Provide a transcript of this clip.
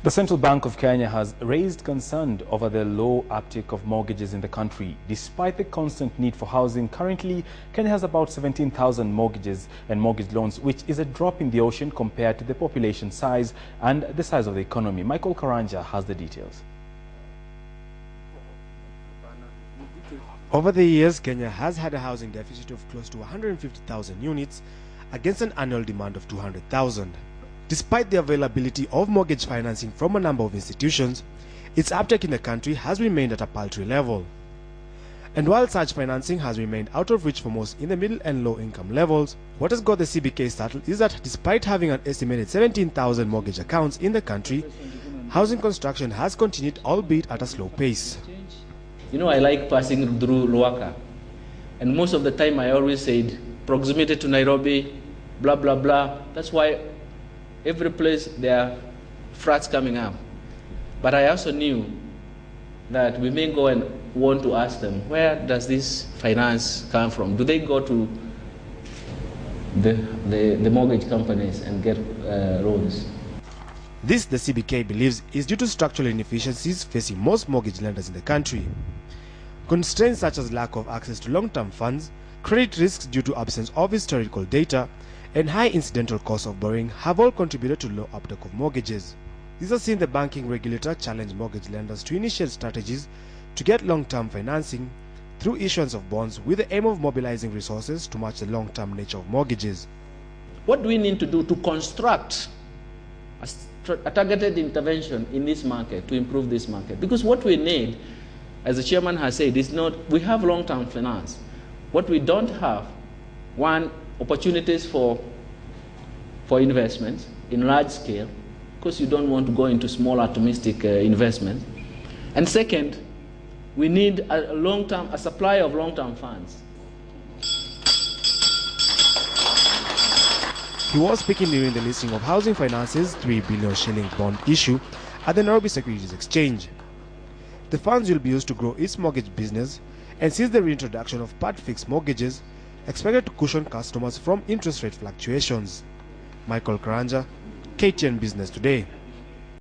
The Central Bank of Kenya has raised concern over the low uptake of mortgages in the country. Despite the constant need for housing, currently Kenya has about 17,000 mortgages and mortgage loans, which is a drop in the ocean compared to the population size and the size of the economy. Michael Karanja has the details. Over the years, Kenya has had a housing deficit of close to 150,000 units against an annual demand of 200,000. Despite the availability of mortgage financing from a number of institutions, its uptake in the country has remained at a paltry level. And while such financing has remained out of reach for most in the middle and low income levels, what has got the CBK startled is that despite having an estimated 17,000 mortgage accounts in the country, housing construction has continued, albeit at a slow pace. You know, I like passing through Luaka, and most of the time I always said proximity to Nairobi, blah blah blah. That's why every place there are flats coming up. But I also knew that we may go and want to ask them, where does this finance come from? Do they go to the mortgage companies and get loans? This, the CBK believes, is due to structural inefficiencies facing most mortgage lenders in the country. Constraints such as lack of access to long-term funds, credit risks due to absence of historical data, and high incidental costs of borrowing have all contributed to low uptake of mortgages. This has seen the banking regulator challenge mortgage lenders to initiate strategies to get long-term financing through issuance of bonds with the aim of mobilizing resources to match the long-term nature of mortgages. What do we need to do to construct a targeted intervention in this market to improve this market? Because what we need, as the chairman has said, is not, we have long-term finance. What we don't have, one, opportunities for investments in large scale, because you don't want to go into small atomistic investments. And second, we need a supply of long-term funds. He was speaking during the listing of Housing Finance's 3 billion shilling bond issue at the Nairobi Securities Exchange. The funds will be used to grow its mortgage business and since the reintroduction of part-fixed mortgages, expected to cushion customers from interest rate fluctuations. Michael Karanja, KTN Business Today.